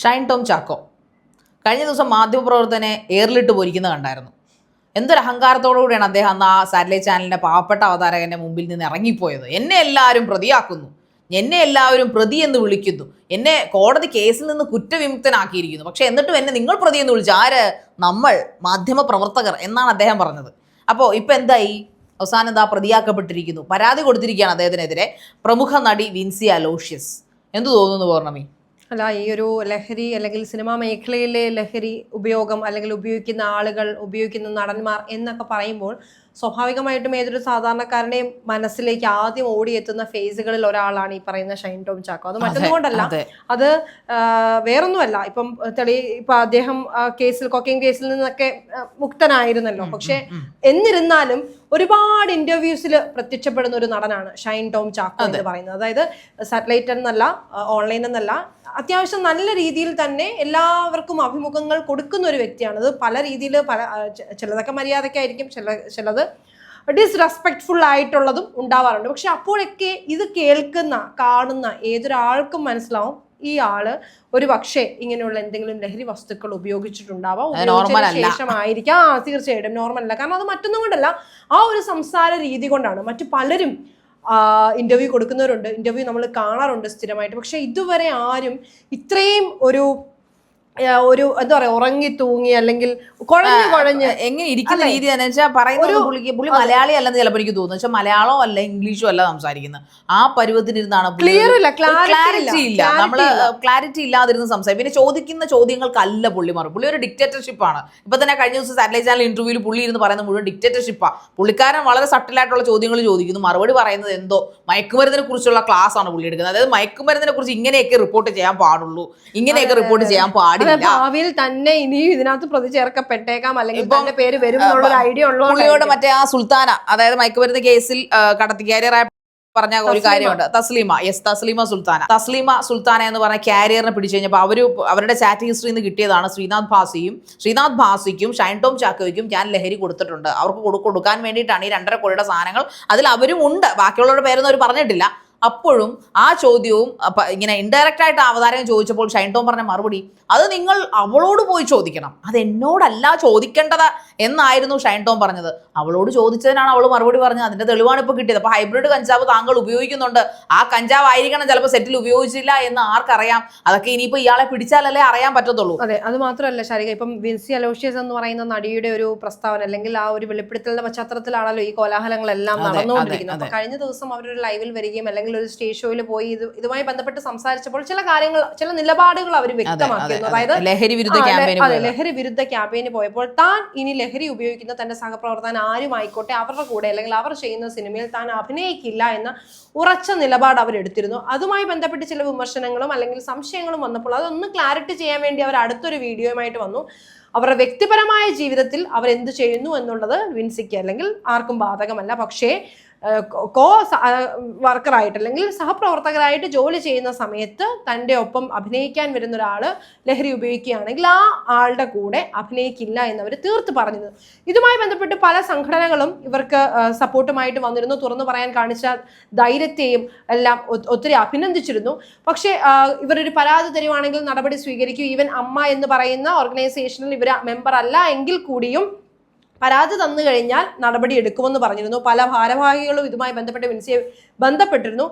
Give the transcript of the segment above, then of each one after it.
ഷൈൻ ടോം ചാക്കോ കഴിഞ്ഞ ദിവസം മാധ്യമപ്രവർത്തനെ എയറിലിട്ട് പോയിരിക്കുന്നത് കണ്ടായിരുന്നു. എന്തൊരു അഹങ്കാരത്തോടുകൂടിയാണ് അദ്ദേഹം അന്ന് ആ സാറ്റലൈറ്റ് ചാനലിൻ്റെ പാവപ്പെട്ട അവതാരകൻ്റെ മുമ്പിൽ നിന്ന് ഇറങ്ങിപ്പോയത്. എന്നെ എല്ലാവരും പ്രതിയാക്കുന്നു, എന്നെ എല്ലാവരും പ്രതി എന്ന് വിളിക്കുന്നു, എന്നെ കോടതി കേസിൽ നിന്ന് കുറ്റവിമുക്തനാക്കിയിരിക്കുന്നു, പക്ഷെ എന്നിട്ടും എന്നെ നിങ്ങൾ പ്രതി എന്ന് വിളിച്ചു. ആര്? നമ്മൾ മാധ്യമപ്രവർത്തകർ എന്നാണ് അദ്ദേഹം പറഞ്ഞത്. അപ്പോൾ ഇപ്പം എന്തായി? അവസാനം എന്താ? പ്രതിയാക്കപ്പെട്ടിരിക്കുന്നു. പരാതി കൊടുത്തിരിക്കുകയാണ് അദ്ദേഹത്തിനെതിരെ പ്രമുഖ നടി വിൻസി അലോഷ്യസ്. എന്തു തോന്നുന്നു പൗർണമി? അല്ല, ഈ ഒരു ലഹരി അല്ലെങ്കിൽ സിനിമാ മേഖലയിലെ ലഹരി ഉപയോഗം അല്ലെങ്കിൽ ഉപയോഗിക്കുന്ന ആളുകൾ, ഉപയോഗിക്കുന്ന നടന്മാർ എന്നൊക്കെ പറയുമ്പോൾ സ്വാഭാവികമായിട്ടും ഏതൊരു സാധാരണക്കാരനെയും മനസ്സിലേക്ക് ആദ്യം ഓടിയെത്തുന്ന ഫേസുകളിൽ ഒരാളാണ് ഈ പറയുന്ന ഷൈൻ ടോം ചാക്കോ. അത് മറ്റൊന്നുകൊണ്ടല്ല, അത് വേറൊന്നുമല്ല. ഇപ്പൊ അദ്ദേഹം കൊക്കൈൻ കേസിൽ നിന്നൊക്കെ മുക്തനായിരുന്നല്ലോ. പക്ഷെ എന്നിരുന്നാലും ഒരുപാട് ഇന്റർവ്യൂസിൽ പ്രത്യക്ഷപ്പെടുന്ന ഒരു നടനാണ് ഷൈൻ ടോം ചാക്കോ എന്ന് പറയുന്നത്. അതായത് സാറ്റലൈറ്റ് എന്നല്ല, ഓൺലൈൻ എന്നല്ല, അത്യാവശ്യം നല്ല രീതിയിൽ തന്നെ എല്ലാവർക്കും അഭിമുഖങ്ങൾ കൊടുക്കുന്ന ഒരു വ്യക്തിയാണ്. അത് പല രീതിയിൽ, ചിലതൊക്കെ മര്യാദക്കായിരിക്കും, ചിലത് ഡിസ്റെസ്പെക്ട്ഫുൾ ആയിട്ടുള്ളതും ഉണ്ടാവാറുണ്ട്. പക്ഷെ അപ്പോഴൊക്കെ ഇത് കേൾക്കുന്ന, കാണുന്ന ഏതൊരാൾക്കും മനസ്സിലാവും ഈ ആള് ഒരു പക്ഷേ ഇങ്ങനെയുള്ള എന്തെങ്കിലും ലഹരി വസ്തുക്കൾ ഉപയോഗിച്ചിട്ടുണ്ടാവാം, ശേഷമായിരിക്കാം. തീർച്ചയായിട്ടും നോർമൽ അല്ല. കാരണം അത് മറ്റൊന്നും കൊണ്ടല്ല, ആ ഒരു സംസാര രീതി കൊണ്ടാണ്. മറ്റു പലരും ഇന്റർവ്യൂ കൊടുക്കുന്നവരുണ്ട്, ഇന്റർവ്യൂ നമ്മൾ കാണാറുണ്ട് സ്ഥിരമായിട്ട്. പക്ഷെ ഇതുവരെ ആരും ഇത്രയും ഒരു എന്താ പറയാ, ഉറങ്ങി തൂങ്ങി അല്ലെങ്കിൽ കുഴഞ്ഞ് എങ്ങനെ ഇരിക്കുന്ന രീതി എന്ന് വെച്ചാൽ പറയുന്നത് പുള്ളി മലയാളി അല്ലെന്ന് ചിലപ്പോൾ എനിക്ക് തോന്നുന്നു. വെച്ചാൽ മലയാളമോ അല്ല ഇംഗ്ലീഷോ അല്ല സംസാരിക്കുന്നത്. ആ പരുവത്തിനിരുന്നാണ്, ക്ലാരിറ്റി ഇല്ല, നമ്മള് ക്ലാരിറ്റി ഇല്ലാതിരുന്ന് സംസാരിക്കും. പിന്നെ ചോദിക്കുന്ന ചോദ്യങ്ങൾക്കല്ല പുള്ളി മാറും. പുള്ളി ഒരു ഡിക്റ്റേറ്റർഷിപ്പാണ്. ഇപ്പൊ തന്നെ കഴിഞ്ഞ ദിവസം സാറ്റലൈറ്റ് ചാനൽ ഇന്റർവ്യൂവിൽ പുള്ളി ഇരുന്ന് പറയുന്നത് മുഴുവൻ ഡിക്റ്റേറ്റർഷിപ്പാണ്. പുള്ളിക്കാരൻ വളരെ സട്ടിലായിട്ടുള്ള ചോദ്യങ്ങൾ ചോദിക്കുന്നു, മറുപടി പറയുന്നത് എന്തോ മയക്കുമരുന്നിനെ കുറിച്ചുള്ള ക്ലാസ് ആണ് പുള്ളി എടുക്കുന്നത്. അതായത് മയക്കുമരുന്നിനെ കുറിച്ച് ഇങ്ങനെയൊക്കെ റിപ്പോർട്ട് ചെയ്യാൻ പാടുള്ളൂ, ഇങ്ങനെയൊക്കെ റിപ്പോർട്ട് ചെയ്യാൻ പാടില്ല, ഭാവിയിൽ തന്നെ ഇനിയും ഇതിനകത്ത് പ്രതി ചേർക്കപ്പെട്ടേക്കാം അല്ലെങ്കിൽ തന്നെ പേര് വരും എന്നുള്ള ഐഡിയ ഉള്ള പുള്ളിയോട് മറ്റേ ആ സുൽത്താന, അതായത് മയക്കുമരുന്ന് കേസിൽ കാരിയറായ പറഞ്ഞ ഒരു കാര്യമുണ്ട്. തസ്ലീമ സുൽത്താന എന്ന് പറഞ്ഞ കാരിയറിനെ പിടിച്ചു കഴിഞ്ഞപ്പോൾ അവരുടെ ചാറ്റ് ഹിസ്റ്ററിയിൽ നിന്ന് കിട്ടിയതാണ് ശ്രീനാഥ് ഭാസിക്കും ഷൈൻ ടോം ചാക്കോയ്ക്കും ഞാൻ ലഹരി കൊടുത്തിട്ടുണ്ട്. അവർക്ക് കൊടുക്കാൻ വേണ്ടിയിട്ടാണ് ഈ 2.5 കോടിയുടെ സാധനങ്ങൾ. അതിൽ അവരും ഉണ്ട്, ബാക്കിയുള്ളവരുടെ പേരൊന്നും അവർ പറഞ്ഞിട്ടില്ല. അപ്പോഴും ആ ചോദ്യവും ഇങ്ങനെ ഇൻഡയറക്റ്റ് ആയിട്ട് അവതാരകൻ ചോദിച്ചപ്പോൾ ഷൈൻ ടോം പറഞ്ഞ മറുപടി, അത് നിങ്ങൾ അവളോട് പോയി ചോദിക്കണം, അത് എന്നോടല്ല ചോദിക്കേണ്ടത് എന്നായിരുന്നു ഷൈൻ ടോം പറഞ്ഞത്. അവളോട് ചോദിച്ചതിനാണ് അവൾ മറുപടി പറഞ്ഞത്. അതിന്റെ തെളിവാണ് ഇപ്പോൾ കിട്ടിയത്. അപ്പൊ ഹൈബ്രിഡ് കഞ്ചാവ് താങ്കൾ ഉപയോഗിക്കുന്നുണ്ട്, ആ കഞ്ചാവ് ആയിരിക്കണം ചിലപ്പോൾ സെറ്റിൽ ഉപയോഗിച്ചില്ല എന്ന് ആർക്കറിയാം? അതൊക്കെ ഇനിയിപ്പോൾ ഇയാളെ പിടിച്ചാലല്ലേ അറിയാൻ പറ്റത്തുള്ളൂ. അതെ, അത് മാത്രമല്ല ശാരിക, ഇപ്പം വിൻസി അലോഷ്യസ് എന്ന് പറയുന്ന നടിയുടെ ഒരു പ്രസ്താവന അല്ലെങ്കിൽ ആ ഒരു വെളിപ്പെടുത്തലിന്റെ പശ്ചാത്തലത്തിലാണല്ലോ ഈ കോലാഹലങ്ങളെല്ലാം നടന്നുകൊണ്ടിരിക്കുന്നത്. അപ്പൊ കഴിഞ്ഞ ദിവസം അവരൊരു ലൈവിൽ വരികയും അല്ലെങ്കിൽ ഒരു സ്റ്റേജ് ഷോയിൽ പോയി ഇതുമായി ബന്ധപ്പെട്ട് സംസാരിച്ചപ്പോൾ ചില നിലപാടുകൾ അവർ വ്യക്തമാക്കിയിരുന്നു. അതായത് ലഹരി വിരുദ്ധ ക്യാമ്പയിന് പോയപ്പോൾ താൻ ഇനി ലഹരി ഉപയോഗിക്കുന്ന തന്റെ സഹപ്രവർത്തകൻ ആരുമായിക്കോട്ടെ അവരുടെ കൂടെ അല്ലെങ്കിൽ അവർ ചെയ്യുന്ന സിനിമയിൽ താൻ അഭിനയിക്കില്ല എന്ന ഉറച്ച നിലപാട് അവരെടുത്തിരുന്നു. അതുമായി ബന്ധപ്പെട്ട് ചില വിമർശനങ്ങളും അല്ലെങ്കിൽ സംശയങ്ങളും വന്നപ്പോൾ അതൊന്ന് ക്ലാരിറ്റി ചെയ്യാൻ വേണ്ടി അവർ അടുത്തൊരു വീഡിയോയുമായിട്ട് വന്നു. അവരുടെ വ്യക്തിപരമായ ജീവിതത്തിൽ അവരെന്ത് ചെയ്യുന്നു എന്നുള്ളത് വിൻസിക്ക് അല്ലെങ്കിൽ ആർക്കും ബാധകമല്ല. പക്ഷേ വർക്കറായിട്ട് അല്ലെങ്കിൽ സഹപ്രവർത്തകരായിട്ട് ജോലി ചെയ്യുന്ന സമയത്ത് തൻ്റെ ഒപ്പം അഭിനയിക്കാൻ വരുന്ന ഒരാള് ലഹരി ഉപയോഗിക്കുകയാണെങ്കിൽ ആ ആളുടെ കൂടെ അഭിനയിക്കില്ല എന്നവർ തീർത്ത് പറഞ്ഞത്. ഇതുമായി ബന്ധപ്പെട്ട് പല സംഘടനകളും ഇവർക്ക് സപ്പോർട്ടുമായിട്ട് വന്നിരുന്നു. തുറന്നു പറയാൻ കാണിച്ച ധൈര്യത്തെയും എല്ലാം ഒത്തിരി അഭിനന്ദിച്ചിരുന്നു. പക്ഷേ ഇവരൊരു പരാതി തരുവാണെങ്കിൽ നടപടി സ്വീകരിക്കും. ഈവൻ അമ്മ എന്ന് പറയുന്ന ഓർഗനൈസേഷനിൽ ഇവർ മെമ്പർ അല്ല എങ്കിൽ കൂടിയും പരാതി തന്നു കഴിഞ്ഞാൽ നടപടി എടുക്കുമെന്ന് പറഞ്ഞിരുന്നു. പല ഭാരവാഹികളും ഇതുമായി ബന്ധപ്പെട്ട് വിൻസിയെ ബന്ധപ്പെട്ടിരുന്നു.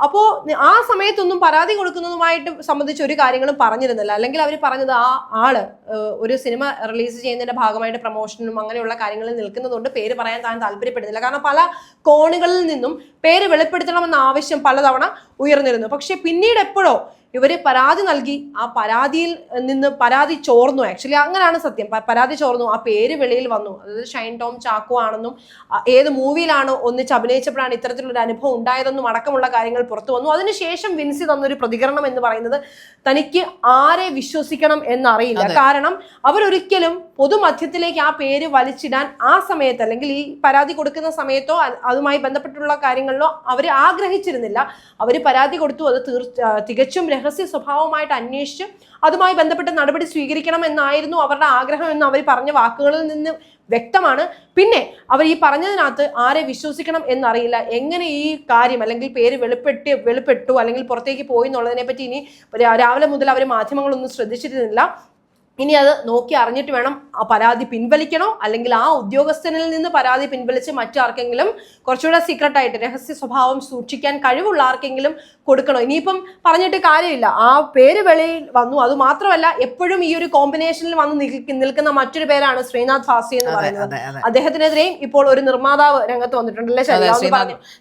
അപ്പോൾ ആ സമയത്തൊന്നും പരാതി കൊടുക്കുന്നതുമായിട്ട് സംബന്ധിച്ച് ഒരു കാര്യങ്ങളും പറഞ്ഞിരുന്നില്ല. അല്ലെങ്കിൽ അവർ പറഞ്ഞത് ആ ആള് ഒരു സിനിമ റിലീസ് ചെയ്യുന്നതിന്റെ ഭാഗമായിട്ട് പ്രൊമോഷനും അങ്ങനെയുള്ള കാര്യങ്ങളിൽ നിൽക്കുന്നതുകൊണ്ട് പേര് പറയാൻ താൻ താല്പര്യപ്പെടുന്നില്ല. കാരണം പല കോണുകളിൽ നിന്നും പേര് വെളിപ്പെടുത്തണമെന്ന ആവശ്യം പലതവണ ഉയർന്നിരുന്നു. പക്ഷെ പിന്നീട് എപ്പോഴോ ഇവര് പരാതി നൽകി, ആ പരാതിയിൽ നിന്ന് പരാതി ചോർന്നു. ആക്ച്വലി അങ്ങനെയാണ് സത്യം, പരാതി ചോർന്നു, ആ പേര് വെളിയിൽ വന്നു. അതായത് ഷൈൻ ടോം ചാക്കോ ആണെന്നും ഏത് മൂവിയിലാണ് ഒന്നിച്ച് അഭിനയിച്ചപ്പോഴാണ് ഇത്തരത്തിലൊരു അനുഭവം ഉണ്ടായതെന്നും അടക്കമുള്ള കാര്യങ്ങൾ പുറത്തു വന്നു. അതിനുശേഷം വിൻസി തന്നൊരു പ്രതികരണം എന്ന് പറയുന്നത് തനിക്ക് ആരെ വിശ്വസിക്കണം എന്നറിയില്ല. കാരണം അവരൊരിക്കലും പൊതുമധ്യത്തിലേക്ക് ആ പേര് വലിച്ചിടാൻ ആ സമയത്ത് അല്ലെങ്കിൽ ഈ പരാതി കൊടുക്കുന്ന സമയത്തോ അതുമായി ബന്ധപ്പെട്ടുള്ള കാര്യങ്ങളിലോ അവർ ആഗ്രഹിച്ചിരുന്നില്ല. അവർ പരാതി കൊടുത്തു, അത് തികച്ചും രഹസ്യ സ്വഭാവമായിട്ട് അന്വേഷിച്ച് അതുമായി ബന്ധപ്പെട്ട് നടപടി സ്വീകരിക്കണം എന്നായിരുന്നു അവരുടെ ആഗ്രഹം എന്ന് അവർ പറഞ്ഞ വാക്കുകളിൽ നിന്ന് വ്യക്തമാണ്. പിന്നെ അവർ ഈ പറഞ്ഞതിനകത്ത് ആരെ വിശ്വസിക്കണം എന്നറിയില്ല. എങ്ങനെ ഈ കാര്യം അല്ലെങ്കിൽ പേര് വെളിപ്പെട്ടു അല്ലെങ്കിൽ പുറത്തേക്ക് പോയി എന്നുള്ളതിനെ പറ്റി ഇനി രാവിലെ മുതൽ അവർ മാധ്യമങ്ങളൊന്നും ശ്രദ്ധിച്ചിരുന്നില്ല. ഇനി അത് നോക്കി അറിഞ്ഞിട്ട് വേണം ആ പരാതി പിൻവലിക്കണോ അല്ലെങ്കിൽ ആ ഉദ്യോഗസ്ഥനിൽ നിന്ന് പരാതി പിൻവലിച്ച് മറ്റാർക്കെങ്കിലും കുറച്ചുകൂടെ സീക്രട്ട് ആയിട്ട് രഹസ്യ സ്വഭാവം സൂക്ഷിക്കാൻ കഴിവുള്ള ആർക്കെങ്കിലും കൊടുക്കണോ. ഇനിയിപ്പം പറഞ്ഞിട്ട് കാര്യമില്ല, ആ പേര് വെളിയിൽ വന്നു. അത് മാത്രമല്ല എപ്പോഴും ഈ ഒരു കോമ്പിനേഷനിൽ വന്ന് നിൽക്കുന്ന മറ്റൊരു പേരാണ് ശ്രീനാഥ് ഭാസി എന്ന് പറയുന്നത്. അദ്ദേഹത്തിനെതിരെയും ഇപ്പോൾ ഒരു നിർമ്മാതാവ് രംഗത്ത് വന്നിട്ടുണ്ടല്ലേ?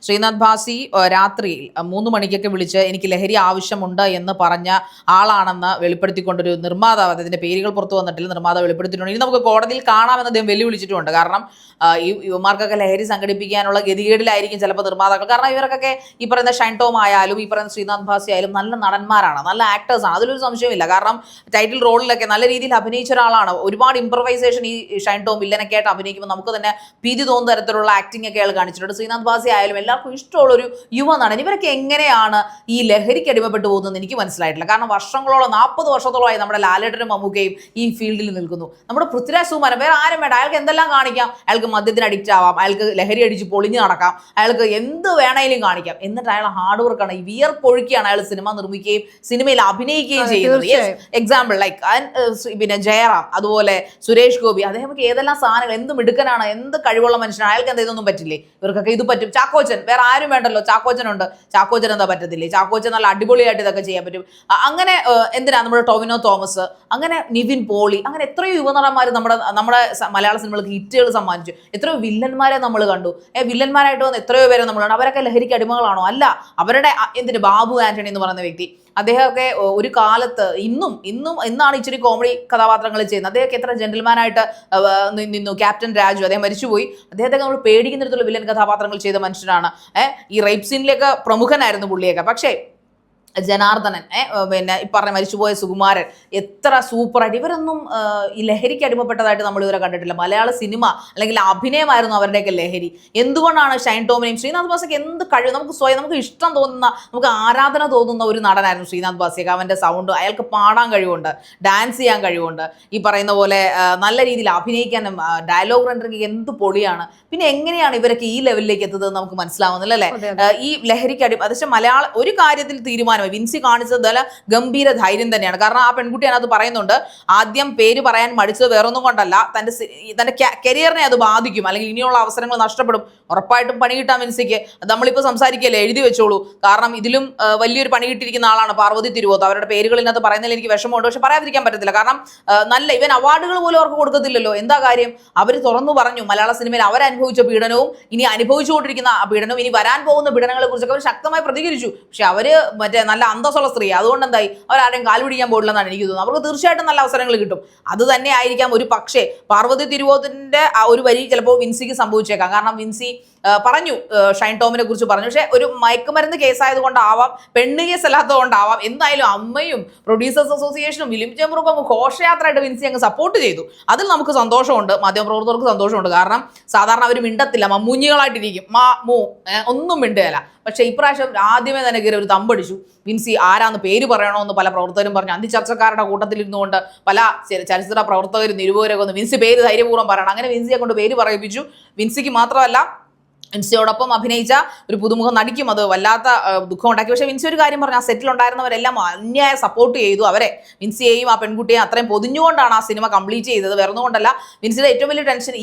ശ്രീനാഥ് ഭാസി രാത്രിയിൽ 3 മണിക്കൊക്കെ വിളിച്ച് എനിക്ക് ലഹരി ആവശ്യമുണ്ട് എന്ന് പറഞ്ഞ ആളാണെന്ന് വെളിപ്പെടുത്തിക്കൊണ്ടൊരു നിർമ്മാതാവ്, അതിന്റെ പേരുകൾ പുറത്തു വന്നിട്ടില്ല, നിർമ്മാതാവ് വെളിപ്പെടുത്തിയിട്ടുണ്ട്. ഇനി നമുക്ക് കോടതിയിൽ കാണാമെന്ന് അദ്ദേഹം വെല്ലുവിളിച്ചിട്ടുണ്ട്. കാരണം ഈ യുവമാർക്കൊക്കെ ലഹരി സംഘടിപ്പിക്കാനുള്ള ഗതികേടിലായിരിക്കും ചിലപ്പോൾ നിർമ്മാതാക്കൾ. കാരണം ഇവർക്കൊക്കെ ഈ പറയുന്ന ഷൈൻ ടോം ആയാലും ഈ പറയുന്ന ശ്രീനാഥ് ഭാസി ആയാലും നല്ല നടന്മാരാണ്, നല്ല ആക്ടേഴ്സാണ്, അതിലൊരു സംശയമില്ല. കാരണം ടൈറ്റിൽ റോളിലൊക്കെ നല്ല രീതിയിൽ അഭിനയിച്ച ഒരാളാണ്. ഒരുപാട് ഇംപ്രവൈസേഷൻ ഈ ഷൈൻ ടോം വില്ലനൊക്കെ ആയിട്ട് അഭിനയിക്കുമ്പോൾ നമുക്ക് തന്നെ ഭീതി തോന്നുന്ന തരത്തിലുള്ള ആക്ടിംഗ് ഒക്കെ അയാൾ കാണിച്ചിട്ടുണ്ട്. ശ്രീനാഥ് ഭാസി ആയാലും എല്ലാവർക്കും ഇഷ്ടമുള്ള ഒരു യുവ നടൻ. ഇവരൊക്കെ എങ്ങനെയാണ് ഈ ലഹരിക്ക് അടിമപ്പെട്ടു പോകുന്നത് എനിക്ക് മനസ്സിലായിട്ടില്ല. കാരണം വർഷങ്ങളോളം 40 വർഷത്തോളമായി നമ്മുടെ ലാലേട്ടനും മമ്മൂക്കയും ഈ ഫീൽഡിൽ നിൽക്കുന്നു. നമ്മുടെ പൃഥ്വിരാജ് സുകുമാരൻ വേറെ ആരും വേണ്ട, അയാൾക്ക് എന്തെല്ലാം കാണിക്കാം. അയാൾക്ക് മദ്യത്തിന് അഡിക്റ്റ് ആവാം, അയാൾക്ക് ലഹരി അടിച്ച് പൊളിഞ്ഞ് നടക്കാം, അയാൾക്ക് എന്ത് വേണേലും കാണിക്കാം. എന്നിട്ട് അയാൾ ഹാർഡ് വർക്കാണ്, ഈ വിയർപ്പൊഴുക്കിയാണ് അയാൾ സിനിമ നിർമ്മിക്കുകയും സിനിമയിൽ അഭിനയിക്കുകയും ചെയ്യുന്നത്. എക്സാമ്പിൾ ലൈക്ക് പിന്നെ ജയറാം, അതുപോലെ സുരേഷ് ഗോപി, അദ്ദേഹമൊക്കെ ഏതെല്ലാം സാധനങ്ങൾ, എന്ത് മിടുക്കനാണ്, എന്ത് കഴിവുള്ള മനുഷ്യനാണ്. അയാൾക്ക് എന്താ ഇതൊന്നും പറ്റില്ലേ? ഇവർക്കൊക്കെ ഇത് പറ്റും. ചാക്കോച്ചൻ, വേറെ ആരും വേണ്ടല്ലോ, ചാക്കോച്ചനുണ്ട്. ചാക്കോച്ചൻ എന്താ പറ്റത്തില്ലേ? ചാക്കോച്ചൻ നല്ല അടിപൊളിയായിട്ട് ഇതൊക്കെ ചെയ്യാൻ പറ്റും. അങ്ങനെ എന്തിനാ നമ്മുടെ ടൊവിനോ തോമസ്, അങ്ങനെ നിവിൻ പോളി, അങ്ങനെ എത്രയോ യുവനടന്മാർ നമ്മുടെ മലയാള സിനിമകൾക്ക് ഹിറ്റുകൾ സമ്മാനിച്ചു. എത്രയോ വില്ലന്മാരെ നമ്മൾ കണ്ടു. വില്ലന്മാരായിട്ട് വന്ന് എത്രയോ പേരെ നമ്മൾ കണ്ടു. അവരൊക്കെ ലഹരിക്ക് അടിമകളാണോ? അല്ല. അവരുടെ എന്തിന് ബാബു ആന്റണി എന്ന് പറയുന്ന വ്യക്തി, അദ്ദേഹമൊക്കെ ഒരു കാലത്ത് ഇന്നാണ് ഇച്ചിരി കോമഡി കഥാപാത്രങ്ങൾ ചെയ്യുന്നത്. അദ്ദേഹമൊക്കെ എത്ര ജെന്റിൽമാനായിട്ട് നിന്നു. ക്യാപ്റ്റൻ രാജു, അദ്ദേഹം മരിച്ചുപോയി. അദ്ദേഹത്തെ നമ്മൾ പേടിക്കുന്ന തരത്തിലുള്ള വില്ലൻ കഥാപാത്രങ്ങൾ ചെയ്ത മനുഷ്യനാണ്. ഈ റേപ്പ് സീനിലേക്ക് പ്രമുഖനായിരുന്നു പുള്ളിയൊക്കെ. പക്ഷേ ജനാർദ്ദനൻ, പിന്നെ ഈ പറഞ്ഞ മരിച്ചുപോയ സുകുമാരൻ, എത്ര സൂപ്പറായിട്ട്. ഇവരൊന്നും ഈ ലഹരിക്ക് അടിമപ്പെട്ടതായിട്ട് നമ്മൾ ഇവരെ കണ്ടിട്ടില്ല. മലയാള സിനിമ അല്ലെങ്കിൽ അഭിനയമായിരുന്നു അവരുടെയൊക്കെ ലഹരി. എന്തുകൊണ്ടാണ് ഷൈൻ ടോമിനെയും ശ്രീനാഥ് ഭാസിയൊക്കെ എന്ത് കഴിവ്, നമുക്ക് ഇഷ്ടം തോന്നുന്ന, നമുക്ക് ആരാധന തോന്നുന്ന ഒരു നടനായിരുന്നു ശ്രീനാഥ് ഭാസിയൊക്കെ. അവൻ്റെ സൗണ്ട്, അയാൾക്ക് പാടാൻ കഴിവുണ്ട്, ഡാൻസ് ചെയ്യാൻ കഴിവുണ്ട്, ഈ പറയുന്ന പോലെ നല്ല രീതിയിൽ അഭിനയിക്കാനും ഡയലോഗ് റെൻഡറിങ് എന്ത് പൊളിയാണ്. പിന്നെ എങ്ങനെയാണ് ഇവരൊക്കെ ഈ ലെവലിലേക്ക് എത്തുന്നത് നമുക്ക് മനസ്സിലാവുന്നില്ല അല്ലേ? ഈ ലഹരിക്ക് അതായത് മലയാള ഒരു കാര്യത്തിൽ തീരുമാനം വിൻസി കാണിച്ചത് ഗംഭീര ധൈര്യം തന്നെയാണ്. കാരണം ആ പെൺകുട്ടി അതിനകത്ത് പറയുന്നുണ്ട്, ആദ്യം പേര് പറയാൻ മടിച്ചത് വേറൊന്നും കൊണ്ടല്ല, തന്റെ കരിയറിനെ അത് ബാധിക്കും, അല്ലെങ്കിൽ ഇനിയുള്ള അവസരങ്ങൾ നഷ്ടപ്പെടും. ഉറപ്പായിട്ടും പണി കിട്ടാൻ വിൻസിക്ക്. നമ്മളിപ്പോൾ സംസാരിക്കുകയല്ലേ, എഴുതി വെച്ചോളൂ. കാരണം ഇതിലും വലിയൊരു പണി കിട്ടിയിരിക്കുന്ന ആളാണ് പാർവതി തിരുവോത്ത്. അവരുടെ പേരുകളിനകത്ത് പറയുന്നതിൽ എനിക്ക് വിഷമമുണ്ട്, പക്ഷെ പറയാതിരിക്കാൻ പറ്റത്തില്ല. കാരണം നല്ല ഇവൻ അവാർഡുകൾ പോലും അവർക്ക് കൊടുക്കത്തില്ലല്ലോ. എന്താ കാര്യം? അവർ തുറന്നു പറഞ്ഞു മലയാള സിനിമയിൽ അവരനുഭവിച്ച പീഡനവും ഇനി അനുഭവിച്ചുകൊണ്ടിരിക്കുന്ന പീഡനവും ഇനി വരാൻ പോകുന്ന പീഡനങ്ങളെ കുറിച്ചൊക്കെ അവർ ശക്തമായി പ്രതികരിച്ചു. പക്ഷെ അവര് നല്ല അന്തസ്സുള്ള സ്ത്രീ, അതുകൊണ്ട് എന്തായി അവരാരെയും കാൽ പിടിക്കാൻ പോയില്ലെന്നാണ് എനിക്ക് തോന്നുന്നത്. അവർക്ക് തീർച്ചയായിട്ടും നല്ല അവസരങ്ങൾ കിട്ടും. അത് തന്നെ ആയിരിക്കാം ഒരു പക്ഷേ പാർവതി തിരുവോത്തിന്റെ ആ ഒരു വരി ചിലപ്പോൾ വിൻസിക്ക് സംഭവിച്ചേക്കാം. കാരണം വിൻസി പറഞ്ഞു, ഷൈൻ ടോമിനെ കുറിച്ച് പറഞ്ഞു. പക്ഷെ ഒരു മയക്കുമരുന്ന് കേസായതുകൊണ്ടാവാം, പെണ്ണ് കേസ് അല്ലാത്തതുകൊണ്ടാവാം, എന്തായാലും അമ്മയും പ്രൊഡ്യൂസേഴ്സ് അസോസിയേഷനും ഫിലിം ചേംബറും അങ്ങ് ഘോഷയാത്രയായിട്ട് വിൻസി അങ്ങ് സപ്പോർട്ട് ചെയ്തു. അതിൽ നമുക്ക് സന്തോഷമുണ്ട്, മാധ്യമപ്രവർത്തകർക്ക് സന്തോഷമുണ്ട്. കാരണം സാധാരണ അവർ മിണ്ടത്തില്ല, മമ്മൂഞ്ഞികളായിട്ടിരിക്കും, ഒന്നും മിണ്ടുകയല്ല. പക്ഷേ ഇപ്രാവശ്യം ആദ്യമേ തന്നെ കയറി ഒരു തമ്പടിച്ചു. വിൻസി ആരാന്ന് പേര് പറയണമെന്ന് പല പ്രവർത്തകരും പറഞ്ഞു. അന്തിചർച്ചക്കാരുടെ കൂട്ടത്തിലിരുന്നുകൊണ്ട് പല ചലച്ചിത്ര പ്രവർത്തകരും നിരൂപകരൊക്കെ ഒന്ന് വിൻസി പേര് ധൈര്യപൂർവ്വം പറയണം. അങ്ങനെ വിൻസിയെ കൊണ്ട് പേര് പറയിപ്പിച്ചു. വിൻസിക്ക് മാത്രമല്ല, വിൻസിയോടൊപ്പം അഭിനയിച്ച ഒരു പുതുമുഖം നടിക്കും അത് വല്ലാത്ത ദുഃഖം ഉണ്ടാക്കി. പക്ഷേ വിൻസി ഒരു കാര്യം പറഞ്ഞു, ആ സെറ്റിൽ ഉണ്ടായിരുന്നവരെല്ലാം അന്യായ സപ്പോർട്ട് ചെയ്തു അവരെ, വിൻസിയെയും ആ പെൺകുട്ടിയെയും അത്രയും പൊതിഞ്ഞുകൊണ്ടാണ് ആ സിനിമ കംപ്ലീറ്റ് ചെയ്തത്. വേറൊന്നുകൊണ്ടല്ല. വിൻസിയുടെ ഏറ്റവും വലിയ ടെൻഷൻ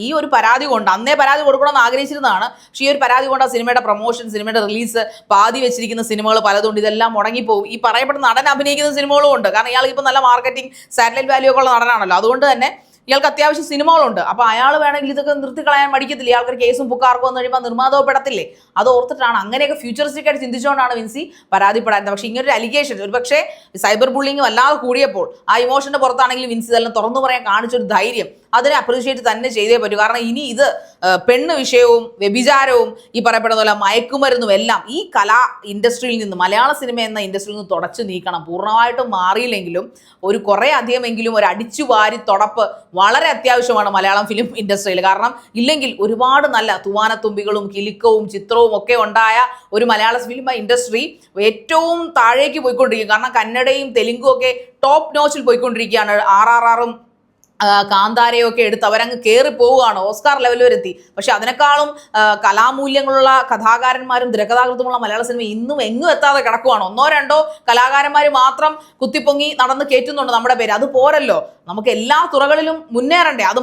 ഈ ഒരു പരാതി കൊണ്ട്, അന്നേ പരാതി കൊടുക്കണമെന്ന് ആഗ്രഹിച്ചിരുന്നതാണ്. പക്ഷേ ഈ ഒരു പരാതി കൊണ്ട് ആ സിനിമയുടെ പ്രൊമോഷൻ, സിനിമയുടെ റിലീസ്, പാതി വെച്ചിരിക്കുന്ന സിനിമകൾ പലതുകൊണ്ട് ഇതെല്ലാം മുടങ്ങിപ്പോകും. ഈ പറയപ്പെടുന്ന നടൻ അഭിനയിക്കുന്ന സിനിമകളും ഉണ്ട്. കാരണം ഇയാൾക്ക് ഇപ്പോൾ നല്ല മാർക്കറ്റിംഗ്, സാറ്റലൈറ്റ് വാല്യൂ ഒക്കെ ഉള്ള നടനാണല്ലോ. അതുകൊണ്ട് തന്നെ ഇയാൾക്ക് അത്യാവശ്യം സിനിമകളുണ്ട്. അപ്പോൾ അയാൾ വേണമെങ്കിൽ ഇതൊക്കെ നിർത്തിക്കളയാൻ മടിക്കത്തില്ല. ഇയാൾക്കൊരു കേസും പുക്കാർക്കും വന്നു കഴിയുമ്പോൾ നിർമ്മാതാവ് പെടത്തില്ലേ? അത് ഓർത്തിട്ടാണ്, അങ്ങനെയൊക്കെ ഫ്യൂച്ചറിസ്റ്റിക് ആയിട്ട് ചിന്തിച്ചുകൊണ്ടാണ് വിൻസി പരാതിപ്പെടാറുണ്ട്. പക്ഷേ ഇങ്ങനൊരു അലിഗേഷൻ, ഒരു പക്ഷേ സൈബർ ബുള്ളിങ് വല്ലാതെ കൂടിയപ്പോൾ ആ ഇമോഷന്റെ പുറത്താണെങ്കിൽ വിൻസി ഇതെല്ലാം തുറന്നു പറയാൻ കാണിച്ചൊരു ധൈര്യം, അതിനെ അപ്രീഷിയേറ്റ് തന്നെ ചെയ്തേ പറ്റൂ. കാരണം ഇനി ഇത് പെണ്ണ് വിഷയവും വ്യഭിചാരവും ഈ പറയപ്പെടുന്ന പോലെ മയക്കുമരുന്നും എല്ലാം ഈ കലാ ഇൻഡസ്ട്രിയിൽ നിന്ന്, മലയാള സിനിമ എന്ന ഇൻഡസ്ട്രിയിൽ നിന്ന് തുടച്ചു നീക്കണം. പൂർണ്ണമായിട്ടും മാറിയില്ലെങ്കിലും ഒരു കുറേ അധികമെങ്കിലും ഒരു അടിച്ചുവാരി തുടപ്പ് വളരെ അത്യാവശ്യമാണ് മലയാളം ഫിലിം ഇൻഡസ്ട്രിയിൽ. കാരണം ഇല്ലെങ്കിൽ ഒരുപാട് നല്ല തുവാനത്തുമ്പികളും കിലുക്കവും ചിത്രവും ഒക്കെ ഉണ്ടായ ഒരു മലയാള ഫിലിം ഇൻഡസ്ട്രി ഏറ്റവും താഴേക്ക് പോയിക്കൊണ്ടിരിക്കും. കാരണം കന്നഡയും തെലുങ്കും ഒക്കെ ടോപ്പ് നോച്ചിൽ പോയിക്കൊണ്ടിരിക്കുകയാണ്. RRRും കാന്താരയും ഒക്കെ എടുത്ത് അവരങ്ങ് കയറി പോവുകയാണ്, ഓസ്കാർ ലെവൽ വരെ എത്തി. പക്ഷെ അതിനേക്കാളും കലാമൂല്യങ്ങളുള്ള കഥാകാരന്മാരും തിരക്കഥാകൃത്തുമുള്ള മലയാള സിനിമ ഇന്നും എങ്ങും എത്താതെ കിടക്കുവാണ്. 1-2 കലാകാരന്മാർ മാത്രം കുത്തിപ്പൊങ്ങി നടന്ന് കയറ്റുന്നുണ്ട് നമ്മുടെ പേര്. അത് പോരല്ലോ, നമുക്ക് എല്ലാ തുറകളിലും മുന്നേറണ്ടേ? അത്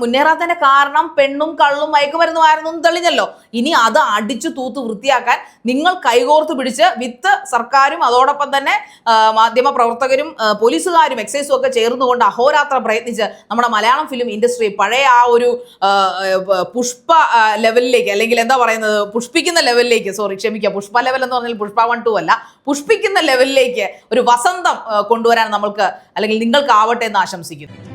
മുന്നേറാത്തതിന്റെ കാരണം പെണ്ണും കള്ളും മയക്കുമരുന്നുമായിരുന്നു എന്ന് തെളിഞ്ഞല്ലോ. ഇനി അത് അടിച്ചു തൂത്ത് വൃത്തിയാക്കാൻ നിങ്ങൾ കൈകോർത്ത് പിടിച്ച് വിത്ത് സർക്കാരും അതോടൊപ്പം തന്നെ മാധ്യമ പ്രവർത്തകരും പോലീസുകാരും എക്സൈസും ഒക്കെ ചേർന്നുകൊണ്ട് അഹോരാത്രം പ്രയത്നിച്ച് നമ്മുടെ മലയാളം ഫിലിം ഇൻഡസ്ട്രി പഴയ ആ ഒരു പുഷ്പ ലെവലിലേക്ക്, അല്ലെങ്കിൽ എന്താ പറയുന്നത്, പുഷ്പിക്കുന്ന ലെവലിലേക്ക്, പുഷ്പ ലെവൽ എന്ന് പറഞ്ഞാൽ പുഷ്പ 1-2 അല്ല, പുഷ്പിക്കുന്ന ലെവലിലേക്ക് ഒരു വസന്തം കൊണ്ടുവരാൻ നമ്മൾക്ക് അല്ലെങ്കിൽ നിങ്ങൾക്കാവട്ടെ എന്ന് ആശംസിക്കുന്നു.